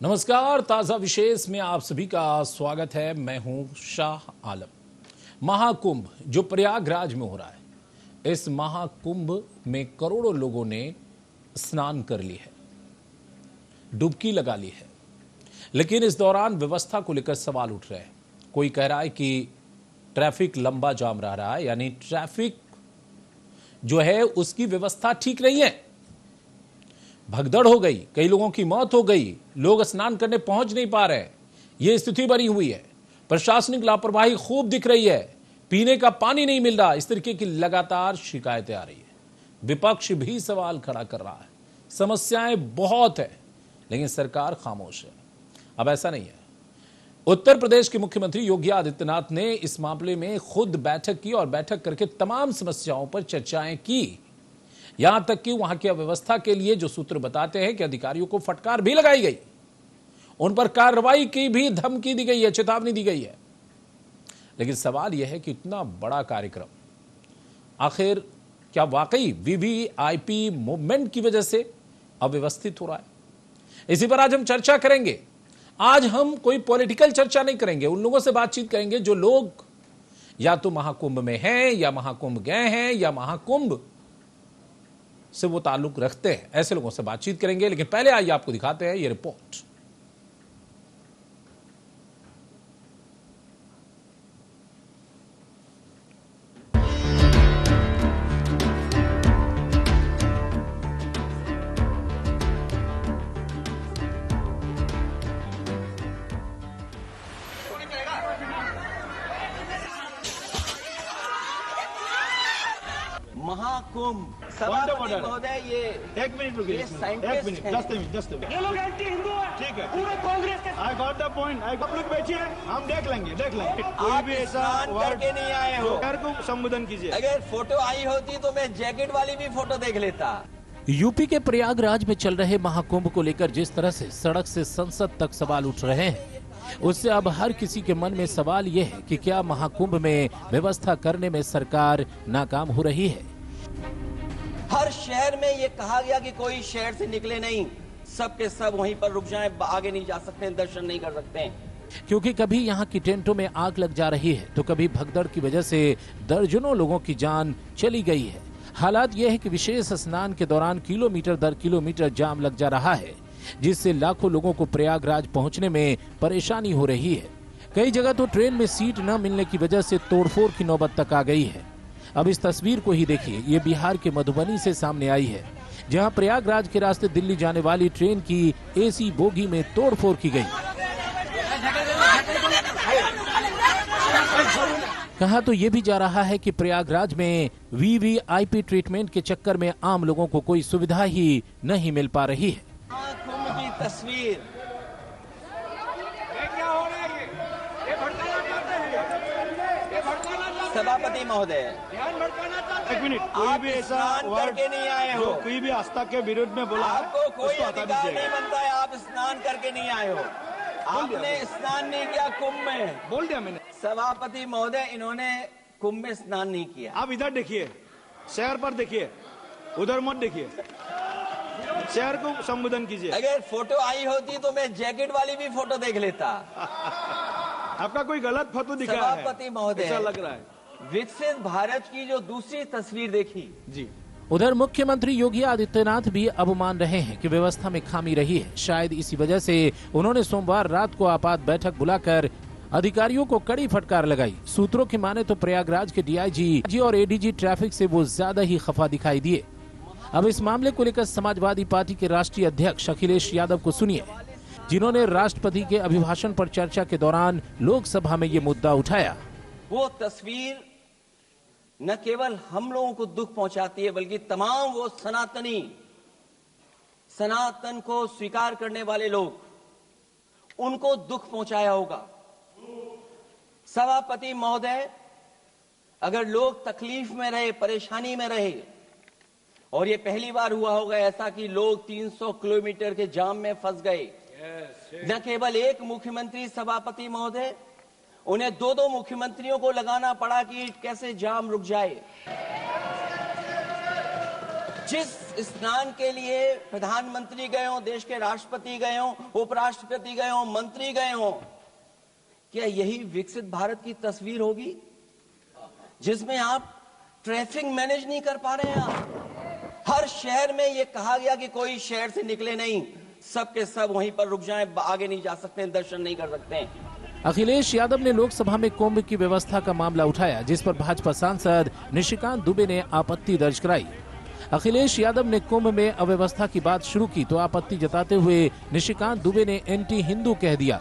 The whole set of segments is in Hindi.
नमस्कार, ताजा विशेष में आप सभी का स्वागत है। मैं हूं शाह आलम। महाकुंभ जो प्रयागराज में हो रहा है, इस महाकुंभ में करोड़ों लोगों ने स्नान कर ली है, डुबकी लगा ली है, लेकिन इस दौरान व्यवस्था को लेकर सवाल उठ रहे हैं। कोई कह रहा है कि ट्रैफिक लंबा जाम रहा है, यानी ट्रैफिक जो है उसकी व्यवस्था ठीक नहीं है, भगदड़ हो गई, कई लोगों की मौत हो गई, लोग स्नान करने पहुंच नहीं पा रहे। यह स्थिति बनी हुई है। प्रशासनिक लापरवाही खूब दिख रही है, पीने का पानी नहीं मिल रहा। इस तरीके की लगातार शिकायतें आ रही है। विपक्ष भी सवाल खड़ा कर रहा है। समस्याएं बहुत है, लेकिन सरकार खामोश है। अब ऐसा नहीं है। उत्तर प्रदेश के मुख्यमंत्री योगी आदित्यनाथ ने इस मामले में खुद बैठक की और बैठक करके तमाम समस्याओं पर चर्चाएं की। यहां तक कि वहां की अव्यवस्था के लिए जो सूत्र बताते हैं कि अधिकारियों को फटकार भी लगाई गई, उन पर कार्रवाई की भी धमकी दी गई है, चेतावनी दी गई है। लेकिन सवाल यह है कि इतना बड़ा कार्यक्रम आखिर क्या वाकई वीवीआईपी मूवमेंट की वजह से अव्यवस्थित हो रहा है? इसी पर आज हम चर्चा करेंगे। आज हम कोई पॉलिटिकल चर्चा नहीं करेंगे, उन लोगों से बातचीत करेंगे जो लोग या तो महाकुंभ में हैं, या महाकुंभ गए हैं, या महाकुंभ से वो ताल्लुक रखते हैं। ऐसे लोगों से बातचीत करेंगे। लेकिन पहले आइए आपको दिखाते हैं ये रिपोर्ट। महाकुंभ सभापति महोदय, ये एक मिनट रुकिए, एक मिनट, जस्ट ये लोग एंटी हिंदू है। ठीक है, पूरे कांग्रेस के आई गॉट द पॉइंट। आप लोग बैठिए, हम देख लेंगे। आप स्नान करके नहीं आए हो, घर को संबोधन कीजिए। अगर फोटो आई होती तो मैं जैकेट वाली भी फोटो देख लेता। यूपी के प्रयागराज में चल रहे महाकुंभ को लेकर जिस तरह से सड़क से संसद तक सवाल उठ रहे हैं, उससे अब हर किसी के मन में सवाल यह है कि क्या महाकुंभ में व्यवस्था करने में सरकार नाकाम हो रही है? हर शहर में ये कहा गया कि कोई शहर से निकले नहीं, सब के सब वहीं पर रुक जाएं, आगे नहीं जा सकते, दर्शन नहीं कर सकते। क्योंकि कभी यहाँ की टेंटों में आग लग जा रही है, तो कभी भगदड़ की वजह से दर्जनों लोगों की जान चली गई है। हालात यह है कि विशेष स्नान के दौरान किलोमीटर दर किलोमीटर जाम लग जा रहा है, जिससे लाखों लोगों को प्रयागराज पहुंचने में परेशानी हो रही है। कई जगह तो ट्रेन में सीट न मिलने की वजह से तोड़फोड़ की नौबत तक आ गई है। अब इस तस्वीर को ही देखिए, ये बिहार के मधुबनी से सामने आई है, जहां प्रयागराज के रास्ते दिल्ली जाने वाली ट्रेन की एसी बोगी में तोड़फोड़ की गई। कहा तो ये भी जा रहा है कि प्रयागराज में वीवीआईपी ट्रीटमेंट के चक्कर में आम लोगों को कोई सुविधा ही नहीं मिल पा रही है। महाकुंभ की तस्वीर, सभापति महोदय, एक मिनट, कोई भी ऐसा करके नहीं आए हो, कोई भी आस्था के विरुद्ध में बोला, आपको कोई उसको हटा अधिकार नहीं दीजिएगा। बनता है। आप स्नान करके नहीं आए हो, आपने स्नान नहीं किया कुंभ में। बोल दिया मैंने। सभापति महोदय, इन्होंने कुंभ में स्नान नहीं किया। आप इधर देखिए, शहर पर देखिए, उधर मत देखिए, शहर को संबोधन कीजिए। अगर फोटो आई होती तो मैं जैकेट वाली भी फोटो देख लेता। आपका कोई गलत फोटो दिखा है, सभापति महोदय, ऐसा लग रहा है। विकसित भारत की जो दूसरी तस्वीर देखी जी। उधर मुख्यमंत्री योगी आदित्यनाथ भी अब मान रहे हैं कि व्यवस्था में खामी रही है। शायद इसी वजह से उन्होंने सोमवार रात को आपात बैठक बुलाकर अधिकारियों को कड़ी फटकार लगाई। सूत्रों की माने तो प्रयागराज के डीआईजी और एडीजी ट्रैफिक से वो ज्यादा ही खफा दिखाई दिए। अब इस मामले को लेकर समाजवादी पार्टी के राष्ट्रीय अध्यक्ष अखिलेश यादव को सुनिए, जिन्होंने राष्ट्रपति के अभिभाषण पर चर्चा के दौरान लोकसभा में ये मुद्दा उठाया। वो तस्वीर न केवल हम लोगों को दुख पहुंचाती है, बल्कि तमाम वो सनातन को स्वीकार करने वाले लोग, उनको दुख पहुंचाया होगा। सभापति महोदय, अगर लोग तकलीफ में रहे, परेशानी में रहे, और ये पहली बार हुआ होगा ऐसा कि लोग 300 किलोमीटर के जाम में फंस गए। न केवल एक मुख्यमंत्री सभापति महोदय, उन्हें दो मुख्यमंत्रियों को लगाना पड़ा कि कैसे जाम रुक जाए। जिस स्नान के लिए प्रधानमंत्री गए हो, देश के राष्ट्रपति गए हो, उपराष्ट्रपति गए हो, मंत्री गए हो, क्या यही विकसित भारत की तस्वीर होगी जिसमें आप ट्रैफिक मैनेज नहीं कर पा रहे हैं? आप हर शहर में यह कहा गया कि कोई शहर से निकले नहीं, सबके सब वहीं पर रुक जाएं, आगे नहीं जा सकते, दर्शन नहीं कर सकते। अखिलेश यादव ने लोकसभा में कुंभ की व्यवस्था का मामला उठाया, जिस पर भाजपा सांसद निशिकांत दुबे ने आपत्ति दर्ज कराई। अखिलेश यादव ने कुंभ में अव्यवस्था की बात शुरू की तो आपत्ति जताते हुए निशिकांत दुबे ने एंटी हिंदू कह दिया।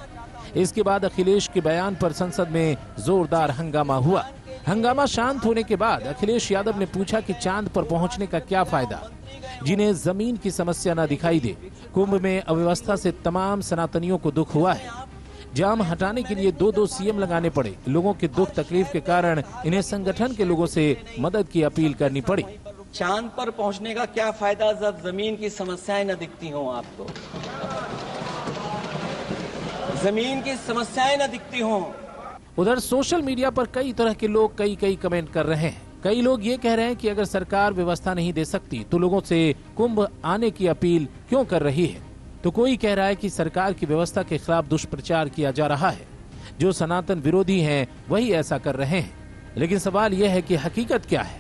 इसके बाद अखिलेश के बयान पर संसद में जोरदार हंगामा हुआ। हंगामा शांत होने के बाद अखिलेश यादव ने पूछा कि चांद पर पहुंचने का क्या फायदा, जिन्हें जमीन की समस्या न दिखाई दे। कुंभ में अव्यवस्था से तमाम सनातनियों को दुख हुआ है। जाम हटाने के लिए 2-2 सीएम लगाने पड़े। लोगों के दुख तकलीफ के कारण इन्हें संगठन के लोगों से मदद की अपील करनी पड़ी। चांद पर पहुंचने का क्या फायदा जब जमीन की समस्याएं न दिखती हों आपको, जमीन की समस्याएं न दिखती हों। उधर सोशल मीडिया पर कई तरह के लोग कई कमेंट कर रहे हैं। कई लोग ये कह रहे हैं कि अगर सरकार व्यवस्था नहीं दे सकती तो लोगों से कुंभ आने की अपील क्यों कर रही है। तो कोई कह रहा है कि सरकार की व्यवस्था के खिलाफ दुष्प्रचार किया जा रहा है। जो सनातन विरोधी हैं वही ऐसा कर रहे हैं। लेकिन सवाल यह है कि हकीकत क्या है।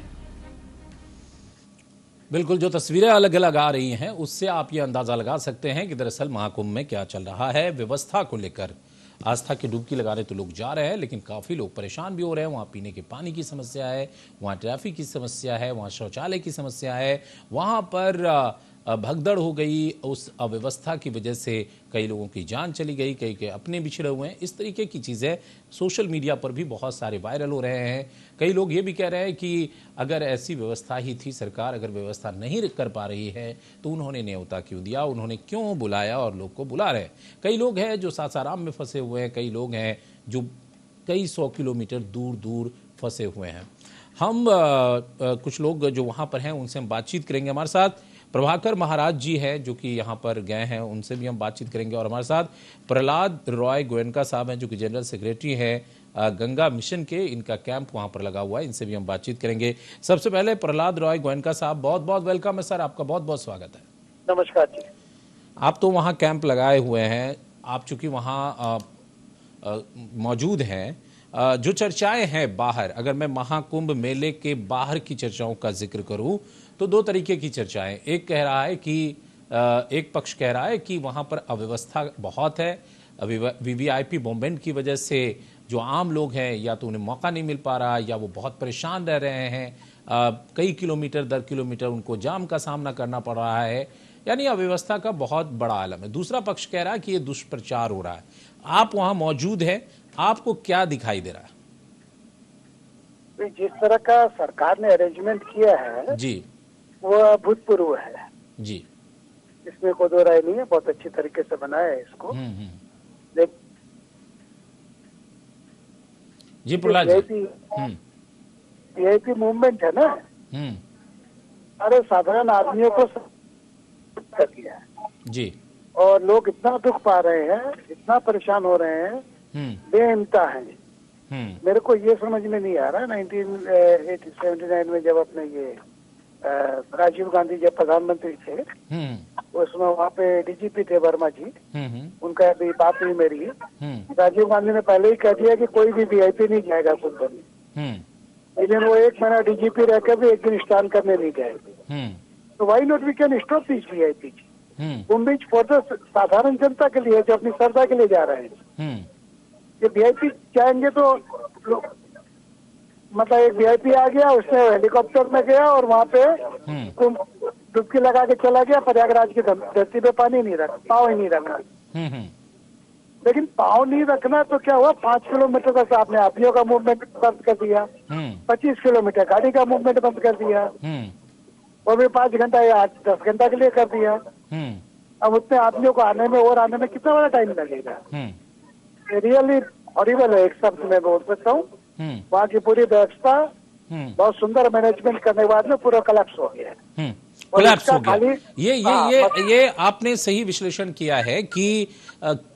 बिल्कुल, जो तस्वीरें अलग अलग आ रही हैं उससे आप ये अंदाजा लगा सकते हैं कि दरअसल महाकुंभ में क्या चल रहा है। व्यवस्था को लेकर आस्था की डुबकी लगाने तो लोग जा रहे हैं, लेकिन काफी लोग परेशान भी हो रहे हैं। वहां पीने के पानी की समस्या है, वहां ट्रैफिक की समस्या है, वहां शौचालय की समस्या है, वहां पर भगदड़ हो गई। उस अव्यवस्था की वजह से कई लोगों की जान चली गई, कई के अपने बिछड़े हुए हैं। इस तरीके की चीज़ें सोशल मीडिया पर भी बहुत सारे वायरल हो रहे हैं। कई लोग ये भी कह रहे हैं कि अगर ऐसी व्यवस्था ही थी, सरकार अगर व्यवस्था नहीं कर पा रही है तो उन्होंने न्योता क्यों दिया, उन्होंने क्यों बुलाया और लोग को बुला रहे हैं। कई लोग हैं जो सासाराम में फंसे हुए हैं, कई लोग हैं जो कई 100 किलोमीटर दूर दूर फंसे हुए हैं। हम कुछ लोग जो वहाँ पर हैं उनसे हम बातचीत करेंगे। हमारे साथ प्रभाकर महाराज जी हैं जो कि यहाँ पर गए हैं, उनसे भी हम बातचीत करेंगे। और हमारे साथ प्रहलाद रॉय गोयनका साहब हैं जो कि जनरल सेक्रेटरी हैं गंगा मिशन के। इनका कैंप वहाँ पर लगा हुआ है, इनसे भी हम बातचीत करेंगे। सबसे पहले प्रहलाद रॉय गोयनका साहब, बहुत बहुत वेलकम है सर, आपका बहुत बहुत स्वागत है। नमस्कार जी। आप तो वहाँ कैंप लगाए हुए हैं, आप चूंकि वहाँ मौजूद हैं, जो चर्चाएं हैं बाहर, अगर मैं महाकुंभ मेले के बाहर की चर्चाओं का जिक्र करूं तो 2 तरीके की चर्चाएं। एक कह रहा है कि एक पक्ष कह रहा है कि वहां पर अव्यवस्था बहुत है, वीवीआईपी मूवमेंट की वजह से जो आम लोग हैं या तो उन्हें मौका नहीं मिल पा रहा या वो बहुत परेशान रह रहे हैं। कई किलोमीटर दर किलोमीटर उनको जाम का सामना करना पड़ रहा है, यानी अव्यवस्था का बहुत बड़ा आलम है। दूसरा पक्ष कह रहा है कि ये दुष्प्रचार हो रहा है। आप वहां मौजूद हैं, आपको क्या दिखाई दे रहा है? जिस तरह का सरकार ने अरेंजमेंट किया है जी, वो अभूतपूर्व है जी, इसमें कोई दो राय नहीं है। बहुत अच्छी तरीके से बनाया है इसको। जी प्रहलाद जी, वीआईपी मूवमेंट है ना, अरे साधारण आदमियों को कर दिया है जी, और लोग इतना दुख पा रहे हैं, इतना परेशान हो रहे हैं, बेइंतहा है। मेरे को ये समझ में नहीं आ रहा। 1979 में जब अपने ये राजीव गांधी जब प्रधानमंत्री थे, उसमें वहाँ पे डीजीपी थे वर्मा जी, उनका अभी बात हुई मेरी। राजीव गांधी ने पहले ही कह दिया कि कोई भी वीआईपी नहीं जाएगा कुंभ में, लेकिन वो 1 महीना डीजीपी रहकर भी एक दिन स्नान करने नहीं गए। तो why not we can stop this VIP. Kumbh बीच फॉर द साधारण जनता के लिए जो अपनी श्रद्धा के लिए जा रहे हैं। ये वीआईपी जाएंगे तो मतलब एक वीआईपी आ गया, उसने हेलीकॉप्टर में गया और वहाँ पे डुबकी लगा के चला गया। प्रयागराज की धरती पे पानी नहीं रखा, पाँव ही नहीं रखा। लेकिन पाँव नहीं रखना तो क्या हुआ, 5 किलोमीटर तक आपने आदमियों का मूवमेंट बंद कर दिया, 25 किलोमीटर गाड़ी का मूवमेंट बंद कर दिया, और भी 5 घंटा या 10 घंटा के लिए कर दिया। अब उतने आदमियों को आने में कितना बड़ा टाइम लगेगा। रियली हॉरिबल है, एक शब्द में बोल सकता हूँ। वहाँ की पूरी व्यवस्था बहुत सुंदर मैनेजमेंट करने के बाद में पूरा कोलैप्स हो गया। कोलैप्स हो गया। ये आपने सही विश्लेषण किया है कि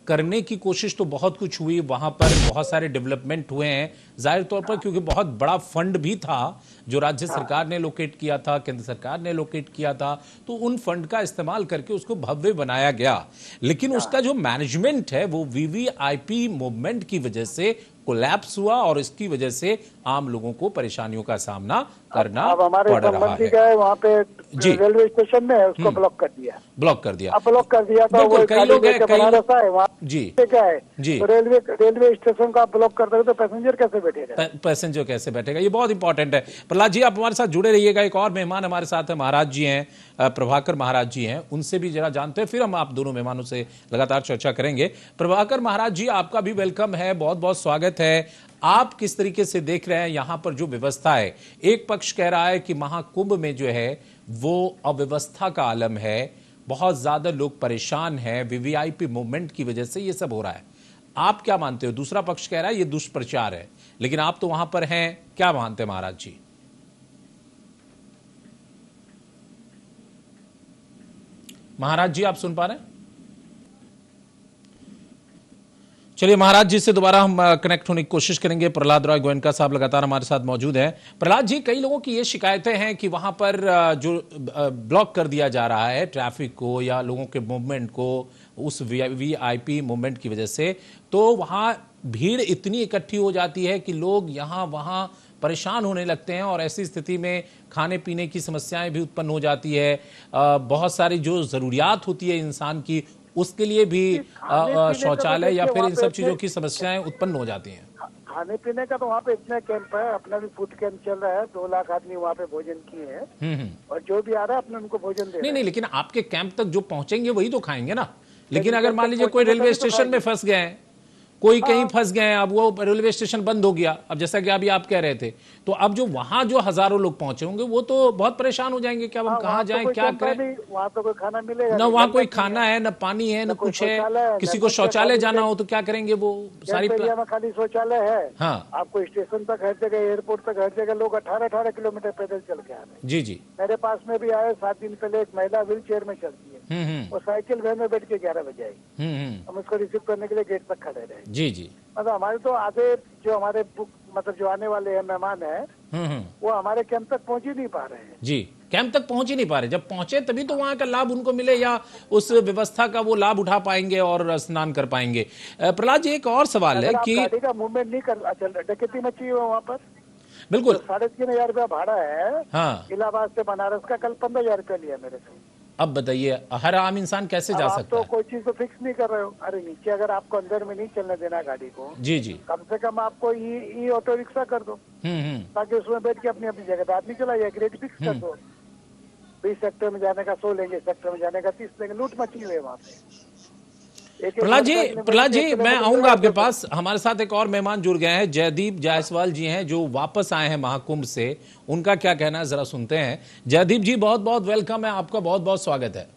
करने की कोशिश तो बहुत कुछ हुई, वहां पर बहुत सारे डेवलपमेंट हुए हैं जाहिर तौर पर, क्योंकि बहुत बड़ा फंड भी था जो राज्य सरकार ने लोकेट किया था, केंद्र सरकार ने लोकेट किया था, तो उन फंड का इस्तेमाल करके उसको भव्य बनाया गया। लेकिन उसका जो मैनेजमेंट है वो वीवीआईपी मूवमेंट की वजह से कोलैप्स हुआ और इसकी वजह से आम लोगों को परेशानियों का सामना करना अब हमारे पड़ रहा संबंधी है। गए वहाँ पे जी। रेलवे स्टेशन में है, उसको ब्लॉक कर दिया। ब्लॉक कर दिया। अब ब्लॉक कर दिया तो बिल्कुल, वो कई लोग हैं, कई बनारस है वहाँ जी पे क्या है जी। तो रेलवे स्टेशन का ब्लॉक कर दोगे तो पैसेंजर कैसे बैठेगा? पैसेंजर कैसे बैठेगा, ये बहुत इंपॉर्टेंट है। प्रहलाद जी आप हमारे साथ जुड़े रहिएगा। एक और मेहमान हमारे साथ है, महाराज जी हैं, प्रभाकर महाराज जी हैं, उनसे भी जरा जानते हैं, फिर हम आप दोनों मेहमानों से लगातार चर्चा करेंगे। प्रभाकर महाराज जी आपका भी वेलकम है, बहुत बहुत स्वागत है। आप किस तरीके से देख रहे हैं यहां पर जो व्यवस्था है? एक पक्ष कह रहा है कि महाकुंभ में जो है वो अव्यवस्था का आलम है, बहुत ज्यादा लोग परेशान हैं, वीवीआईपी मूवमेंट की वजह से ये सब हो रहा है। आप क्या मानते हो? दूसरा पक्ष कह रहा है ये दुष्प्रचार है, लेकिन आप तो वहां पर हैं, क्या मानते हैं महाराज जी? महाराज जी आप सुन पा रहे हैं? चलिए महाराज जी से दोबारा हम कनेक्ट होने की कोशिश करेंगे। प्रहलाद रॉय गोयनका साहब लगातार हमारे साथ मौजूद हैं। प्रहलाद जी, कई लोगों की ये शिकायतें हैं कि वहां पर जो ब्लॉक कर दिया जा रहा है ट्रैफिक को या लोगों के मूवमेंट को उस वीआईपी मूवमेंट की वजह से, तो वहां भीड़ इतनी इकट्ठी हो जाती है कि लोग यहाँ वहां परेशान होने लगते हैं और ऐसी स्थिति में खाने पीने की समस्याएं भी उत्पन्न हो जाती है। बहुत सारी जो जरूरियात होती है इंसान की, उसके लिए भी शौचालय या फिर इन सब चीजों की समस्याएं उत्पन्न हो जाती हैं। खाने पीने का तो वहाँ पे इतना कैंप है, अपना भी फूड कैंप चल रहा है, 2 लाख आदमी वहाँ पे भोजन किए हैं और जो भी आ रहा है अपने उनको भोजन दे। नहीं, लेकिन आपके कैंप तक जो पहुंचेंगे वही तो खाएंगे ना। लेकिन अगर मान लीजिए कोई रेलवे स्टेशन में फंस गए हैं, कोई कहीं फंस गए हैं, अब वो रेलवे स्टेशन बंद हो गया, अब जैसा कि अभी आप कह रहे थे, तो अब जो वहां जो हजारों लोग पहुंचे होंगे वो तो बहुत परेशान हो जाएंगे कि अब हम कहाँ जाएं, क्या करें। वहाँ तो कोई खाना मिलेगा ना, वहाँ कोई खाना है, ना पानी है, ना कुछ है, किसी को शौचालय जाना हो तो क्या करेंगे? वो सारी एरिया में खाली शौचालय है। हाँ, आपको स्टेशन तक हर जगह, एयरपोर्ट तक हर जगह लोग 18-18 किलोमीटर पैदल चल के आ रहे हैं। जी जी। मेरे पास में भी आए 7 दिन पहले, एक महिला व्हील चेयर में चलती है, वो साइकिल वैन में बैठ के 11 बजे आई, हम उसको रिसीव करने के लिए गेट तक खड़े रहे। जी जी। मतलब हमारे तो आधे जो हमारे मतलब जो आने वाले हैं मेहमान हैं वो हमारे कैंप तक पहुंच ही नहीं पा रहे हैं। जी, कैंप तक पहुंच ही नहीं पा रहे। जब पहुंचे तभी तो वहां का लाभ उनको मिले या उस व्यवस्था का वो लाभ उठा पाएंगे और स्नान कर पाएंगे। प्रहलाद जी, एक और सवाल है कि गाड़ी का मूवमेंट नहीं कर, डकैती मची हुई है वहाँ पर। बिल्कुल 3,500 रुपया भाड़ा है। हाँ, इलाहाबाद से बनारस का कल 15,000 रुपया लिया मेरे से। अब बताइए हर आम इंसान कैसे जा सकता तो है? कोई चीज तो फिक्स नहीं कर रहे हो। अरे नीचे अगर आपको अंदर में नहीं चलने देना गाड़ी को, जी जी, कम से कम आपको ई ऑटो रिक्शा कर दो, ताकि उसमें बैठ के अपनी अपनी जगह पे आदमी चला जाए। रेट फिक्स कर दो, 20 सेक्टर में जाने का 100 लेंगे, सेक्टर में जाने का 30 लेंगे। लूट मची हुई है वहाँ पे। प्रहलाद जी मैं आऊंगा आपके पास। हमारे साथ एक और मेहमान जुड़ गए हैं, जयदीप जायसवाल जी हैं, जो वापस आए हैं महाकुंभ से। उनका क्या कहना है जरा सुनते हैं। जयदीप जी बहुत बहुत वेलकम है, आपका बहुत बहुत स्वागत है।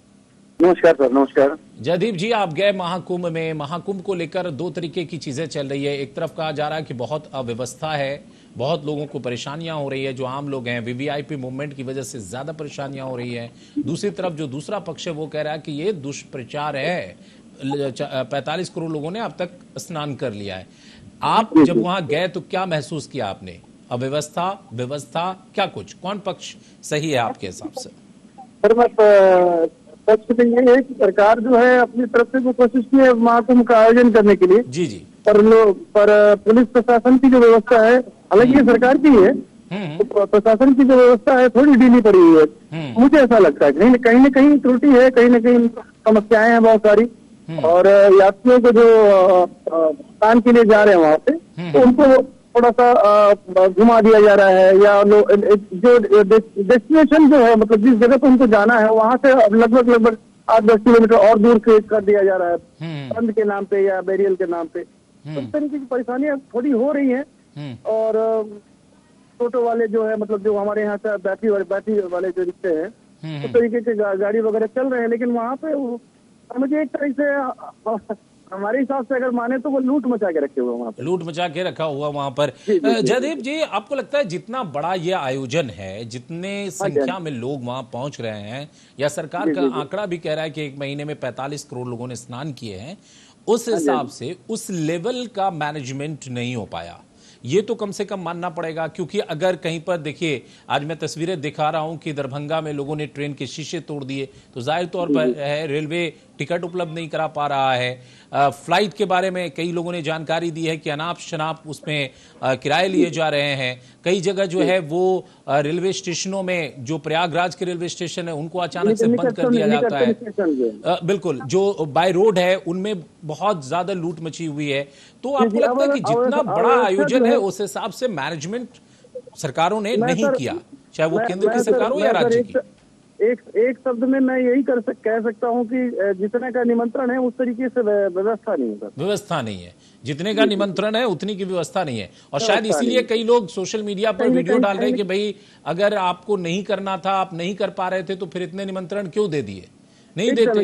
नमस्कार सर। नमस्कार जयदीप जी, आप गए महाकुंभ में। महाकुंभ को लेकर 2 तरीके की चीजें चल रही है। एक तरफ कहा जा रहा है कि बहुत अव्यवस्था है, बहुत लोगों को परेशानियां हो रही है, जो आम लोग हैं वीवीआईपी मूवमेंट की वजह से ज्यादा परेशानियां हो रही है। दूसरी तरफ जो दूसरा पक्ष है वो कह रहा है कि ये दुष्प्रचार है, 45 करोड़ लोगों ने अब तक स्नान कर लिया है। आप जब वहां गए तो क्या महसूस किया आपने? अव्यवस्था, व्यवस्था, क्या कुछ, कौन पक्ष सही है आपके हिसाब से? सर मैं पक्ष तो ये है कि सरकार जो है अपनी तरफ से कोशिश की है महाकुंभ का आयोजन करने के लिए। जी जी। पर पुलिस प्रशासन की जो व्यवस्था है, हालांकि ये सरकार की है, तो प्रशासन की जो व्यवस्था है थोड़ी ढीली पड़ी हुई है। मुझे ऐसा लगता है कहीं न कहीं त्रुटि है, कहीं न कहीं समस्याएं हैं बहुत सारी। और यात्रियों को जो स्नान के लिए जा रहे हैं वहाँ पे, तो उनको थोड़ा सा घुमा दिया जा रहा है, या जो डेस्टिनेशन जो है, मतलब जिस जगह पे उनको जाना है वहाँ से लगभग 8-10 किलोमीटर और दूर कर दिया जा रहा है, बंद के नाम पे या बैरियल के नाम पे। तो इस तरीके की परेशानियां थोड़ी हो रही हैं। और टोटो वाले जो है, मतलब जो हमारे यहाँ से बैटरी वाले जो रिक्शे हैं, उस तरीके के गाड़ी वगैरह चल रहे हैं, लेकिन वहाँ पे मुझे एक तरह से हमारे हिसाब से अगर माने तो वो लूट मचा के रखे हुए वहाँ पर, लूट मचा के रखा हुआ वहां पर। जयदीप जी, आपको लगता है जितना बड़ा ये आयोजन है, जितने संख्या में लोग वहां पहुंच रहे हैं, या सरकार का आंकड़ा भी कह रहा है कि 1 महीने में 45 करोड़ लोगों ने स्नान किए हैं, उस हिसाब से उस लेवल का मैनेजमेंट नहीं हो पाया। ये तो कम से कम मानना पड़ेगा, क्योंकि अगर कहीं पर देखिए, आज मैं तस्वीरें दिखा रहा हूं कि दरभंगा में लोगों ने ट्रेन के शीशे तोड़ दिए, तो जाहिर तौर पर है रेलवे टिकट उपलब्ध नहीं करा पा रहा है। फ्लाइट के बारे में कई लोगों ने जानकारी दी है कि अनाप शनाप उसमें किराए लिए जा रहे हैं। कई जगह जो है वो रेलवे स्टेशनों में, जो प्रयागराज के रेलवे स्टेशन है उनको अचानक से बंद कर दिया जाता है। बिल्कुल, जो बाय रोड है उनमें बहुत ज्यादा लूट मची हुई है। तो आपको लगता है कि जितना बड़ा आयोजन है उस हिसाब से मैनेजमेंट सरकारों ने नहीं किया, चाहे वो केंद्र की सरकार हो या राज्य की? एक शब्द में मैं यही कह सकता हूँ कि जितने का निमंत्रण है उस तरीके से व्यवस्था नहीं है। व्यवस्था नहीं है, जितने का निमंत्रण है उतनी की व्यवस्था नहीं है। और शायद इसीलिए कई लोग सोशल मीडिया पर वीडियो डाल रहे हैं कि भाई अगर आपको नहीं करना था, आप नहीं कर पा रहे थे, तो फिर इतने निमंत्रण क्यों दे दिए? नहीं देते।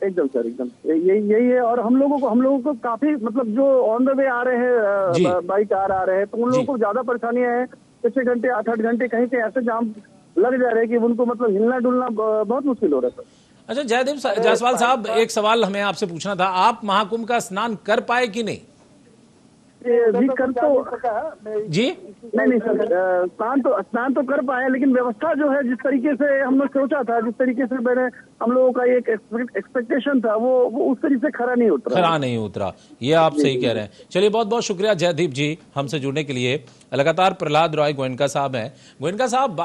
एकदम सर, एकदम यही है। और हम लोगों को काफी, मतलब जो ऑन द वे आ रहे हैं, बाइक आ रहे हैं, तो उन लोगों को ज्यादा परेशानियां है। 6 घंटे 8 घंटे कहीं पे ऐसे जाम लग जा रहे हैं कि उनको मतलब हिलना डुलना बहुत मुश्किल हो रहा है। अच्छा, जयदेव जायसवाल साहब, एक सवाल हमें आपसे पूछना था, आप महाकुंभ का स्नान कर पाए कि नहीं? जी कर तो जी नहीं सर, स्नान तो कर पाए, लेकिन व्यवस्था जो है जिस तरीके से हम लोग सोचा था, जिस तरीके से मैंने हम लोगों का एक एक्सपेक्टेशन था, वो उस तरीके से खरा नहीं उतरा। ये आप सही कह रहे हैं। चलिए, बहुत बहुत शुक्रिया जयदीप जी हमसे जुड़ने के लिए। लगातार प्रहलाद रॉय गोयनका साहब हैं। गोयनका साहब,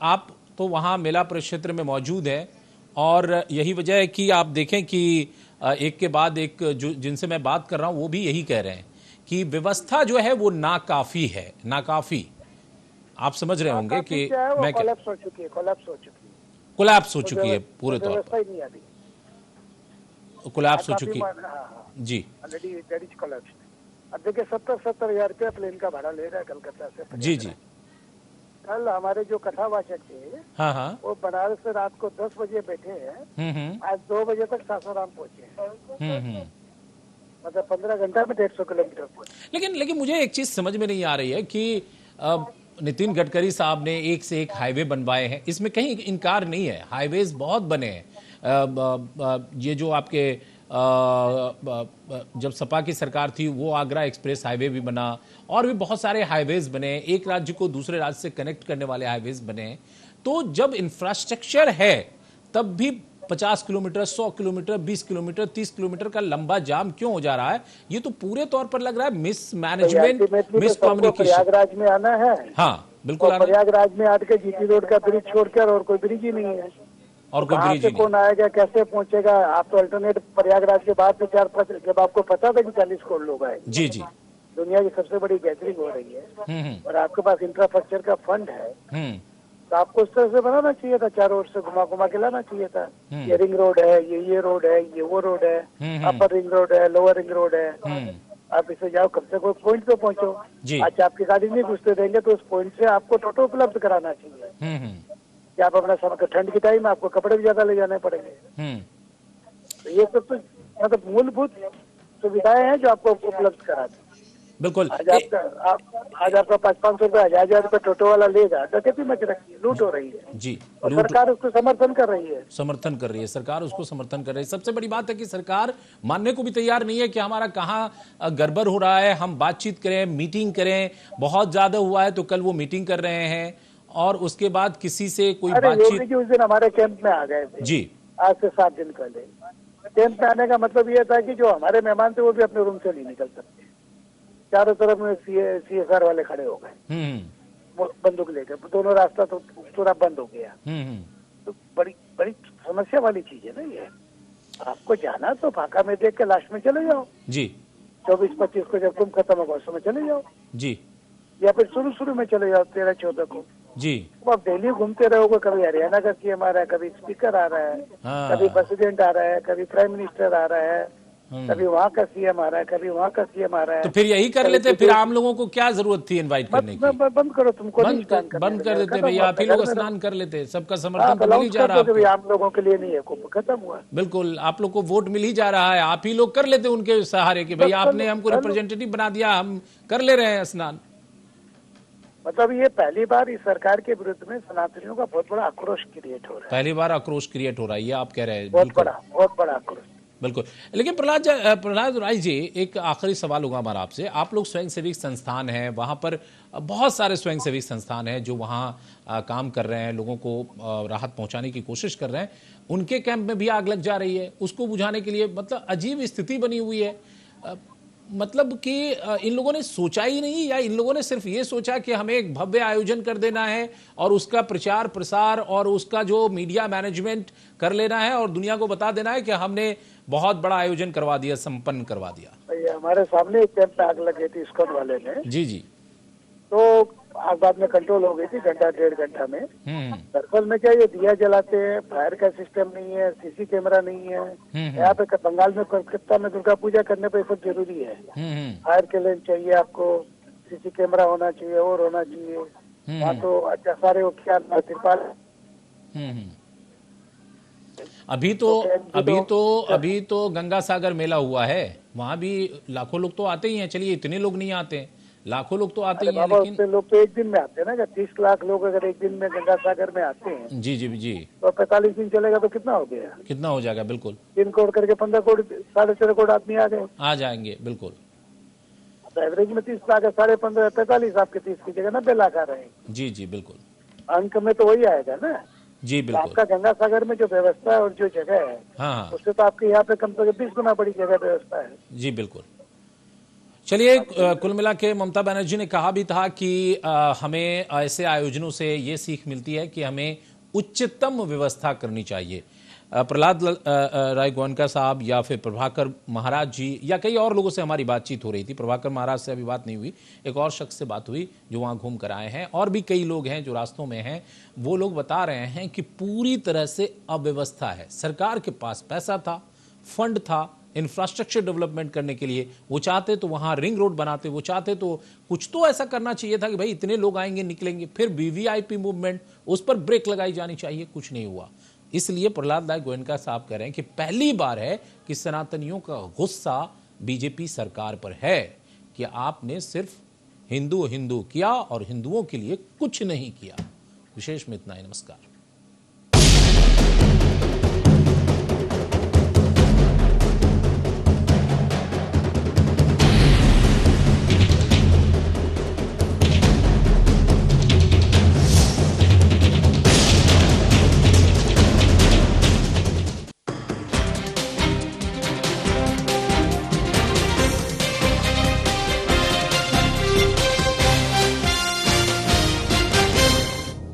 आप तो वहाँ मेला परिक्षेत्र में मौजूद है, और यही वजह है कि आप देखें कि एक के बाद एक जो जिनसे मैं बात कर रहा हूं वो भी यही कह रहे हैं कि व्यवस्था जो है वो नाकाफी है, नाकाफी। आप समझ रहे होंगे कि मैं कोलैप्स हो चुकी है पूरे तौर पर, कोलैप्स हो चुकी है जी। अब देखिए 70,000 रुपया प्लेन का भाड़ा ले रहा है कलकत्ता से। जी जी। कल हमारे जो कथावाचक थे, हाँ, वो बनारस से रात को 10 बजे बैठे हैं, आज 2 बजे तक सासाराम पहुंचे हैं। मतलब 15 घंटा में 150 किलोमीटर पहुंचे। लेकिन मुझे एक चीज समझ में नहीं आ रही है कि नितिन गडकरी साहब ने एक से एक हाईवे बनवाए हैं, इसमें कहीं इनकार नहीं है, हाईवेज बहुत बने हैं। ये जो आपके जब सपा की सरकार थी वो आगरा एक्सप्रेस हाईवे भी बना, और भी बहुत सारे हाईवेज बने, एक राज्य को दूसरे राज्य से कनेक्ट करने वाले हाईवेज बने। तो जब इंफ्रास्ट्रक्चर है तब भी 50 किलोमीटर, 100 किलोमीटर, 20 किलोमीटर, 30 किलोमीटर का लंबा जाम क्यों हो जा रहा है? ये तो पूरे तौर पर लग रहा है miss management, miss communication. Prayagraj में आना है। हाँ बिल्कुल, प्रयागराज में आके जीटी रोड का ब्रिज छोड़कर और कोई ब्रिज ही नहीं है, और कोई ब्रिज नहीं। कौन आएगा, कैसे पहुंचेगा? आप तो अल्टरनेट प्रयागराज के बाद में 4-5, जब आपको पता था कि 40 करोड़ लोग आए, जी जी, दुनिया की सबसे बड़ी गैदरिंग हो रही है, और आपके पास इंफ्रास्ट्रक्चर का फंड है, तो आपको उस तरह से बनाना चाहिए था, चारों ओर से घुमा के लाना चाहिए था। ये रिंग रोड है, ये रोड है, ये वो रोड है, अपर रिंग रोड है, लोअर रिंग रोड है, आप इसे जाओ, कम से कम पॉइंट पे पहुंचो। अच्छा, आपकी गाड़ी नहीं घुसते देंगे तो उस पॉइंट से आपको टोटो उपलब्ध कराना चाहिए कि आप अपना समय, ठंड के टाइम आपको कपड़े भी ज्यादा ले जाने पड़ेंगे। तो ये सब तो मतलब मूलभूत सुविधाएं हैं जो आपको उपलब्ध कराते हैं। बिल्कुल। आज आपका 500-500 रुपया, 1000 रुपया टोटो वाला लेगा, डकैती मच रही है, लूट हो रही है जी, और सरकार उसको समर्थन कर रही है। सरकार उसको समर्थन कर रही है। सबसे बड़ी बात है कि सरकार मानने को भी तैयार नहीं है कि हमारा कहाँ गड़बड़ हो रहा है। हम बातचीत करें, मीटिंग करें, बहुत ज्यादा हुआ है तो कल वो मीटिंग कर रहे हैं, और उसके बाद किसी से कोई बातचीत। उस दिन हमारे कैंप में आ गए थे जी, आज से 7 दिन पहले। कैंप में आने का मतलब ये था कि जो हमारे मेहमान थे वो भी अपने रूम से नहीं निकल सकते। चारों तरफ में CSR वाले खड़े हो गए बंदूक लेकर, दोनों रास्ता तो पूरा बंद हो गया। तो बड़ी समस्या वाली चीज है ना ये। आपको जाना तो फाका में देख के लास्ट में चले जाओ जी, 24-25 को जब कुंभ खत्म होगा उस समय चले जाओ जी, या फिर शुरू में चले जाओ 13-14 को जी। तो आप डेली घूमते रहोगे, कभी हरियाणा का CM आ रहा है, कभी स्पीकर आ रहा है, कभी प्रेसिडेंट आ रहा है, कभी प्राइम मिनिस्टर आ रहा है, कभी वहाँ का CM आ रहा है, कभी वहाँ का CM आ रहा है। तो फिर यही कर लेते, फिर आम लोगों को क्या जरूरत थी इनवाइट करने की? बंद करो, तुमको बंद कर देते भैया, आप ही लोग स्नान कर लेते, सबका समर्थन तो मिल ही जा रहा है। आम लोगों के लिए नहीं है, कुंभ खत्म हुआ। बिल्कुल, आप लोग को वोट मिल ही जा रहा है, आप ही लोग कर लेते उनके सहारे कि भाई आपने हमको रिप्रेजेंटेटिव बना दिया, हम कर ले रहे हैं स्नान। मतलब ये पहली बार इस सरकार के विरुद्ध में सनातनियों का बहुत बड़ा आक्रोश क्रिएट हो रहा है। पहली बार आक्रोश क्रिएट हो रहा है, ये आप कह रहे हैं? बहुत बड़ा आक्रोश। बिल्कुल। लेकिन प्रहलाद राय जी, एक आखिरी सवाल होगा हमारा आपसे। आप लोग स्वयंसेवी संस्थान हैं, वहाँ पर बहुत सारे स्वयंसेवी संस्थान हैं जो वहाँ काम कर रहे हैं, लोगों को राहत पहुँचाने की कोशिश कर रहे हैं। उनके कैंप में भी आग लग जा रही है, उसको बुझाने के लिए मतलब अजीब स्थिति बनी हुई है। मतलब कि इन लोगों ने सोचा ही नहीं, या इन लोगों ने सिर्फ ये सोचा कि हमें एक भव्य आयोजन कर देना है और उसका प्रचार प्रसार और उसका जो मीडिया मैनेजमेंट कर लेना है और दुनिया को बता देना है कि हमने बहुत बड़ा आयोजन करवा दिया, संपन्न करवा दिया। हमारे सामने एक कैंप में आग लगी थी स्कॉट वाले में। जी जी। तो आग बाद में कंट्रोल हो गई थी, घंटा 1.5 घंटा में। दरअसल में क्या, ये दिया जलाते हैं, फायर का सिस्टम नहीं है, सीसी कैमरा नहीं है। यहाँ पे बंगाल में, कोलकाता में दुर्गा पूजा करने पे सब जरूरी है। फायर के लिए चाहिए आपको, सीसी कैमरा होना चाहिए और होना चाहिए। वहाँ तो अच्छा सारे क्या तिरपाल। अभी तो गंगा सागर मेला हुआ है, वहां भी लाखों लोग तो आते ही हैं। चलिए इतने लोग नहीं आते, लाखों लोग तो आते ही हैं, लेकिन लोग तो एक दिन में आते हैं ना। 30 लाख लोग अगर एक दिन में गंगा सागर में आते हैं, जी जी जी, तो 45 दिन चलेगा तो कितना हो गया? कितना हो जाएगा? बिल्कुल 3 करोड़ करके 15 करोड़ 13.5 करोड़ आदमी आ जाएंगे। बिल्कुल तो एवरेज में 30 लाख है, 15.5 45, आपके 30 की जगह 90 लाख आ रहे हैं। जी जी बिल्कुल, अंक में तो वही आएगा ना जी बिल्कुल। आपका गंगा सागर में जो व्यवस्था है और जो जगह है, हाँ, उससे तो आपके यहाँ पे कम से कम 20 गुना बड़ी जगह व्यवस्था है। जी बिल्कुल। चलिए, कुल मिला के ममता बनर्जी ने कहा भी था कि हमें ऐसे आयोजनों से ये सीख मिलती है कि हमें उच्चतम व्यवस्था करनी चाहिए। प्रहलाद राय गोयनका साहब या फिर प्रभाकर महाराज जी या कई और लोगों से हमारी बातचीत हो रही थी। प्रभाकर महाराज से अभी बात नहीं हुई, एक और शख्स से बात हुई जो वहाँ घूम कर आए हैं, और भी कई लोग हैं जो रास्तों में हैं। वो लोग बता रहे हैं कि पूरी तरह से अव्यवस्था है। सरकार के पास पैसा था, फंड था इंफ्रास्ट्रक्चर डेवलपमेंट करने के लिए, वो चाहते तो वहाँ रिंग रोड बनाते, वो चाहते तो कुछ तो ऐसा करना चाहिए था कि भाई इतने लोग आएंगे निकलेंगे। फिर वीवीआईपी मूवमेंट, उस पर ब्रेक लगाई जानी चाहिए, कुछ नहीं हुआ। इसलिए प्रहलाद राय गोयनका साहब कह रहे हैं कि पहली बार है कि सनातनियों का गुस्सा बीजेपी सरकार पर है कि आपने सिर्फ हिंदू हिंदू किया और हिंदुओं के लिए कुछ नहीं किया। विशेष में इतना ही। नमस्कार।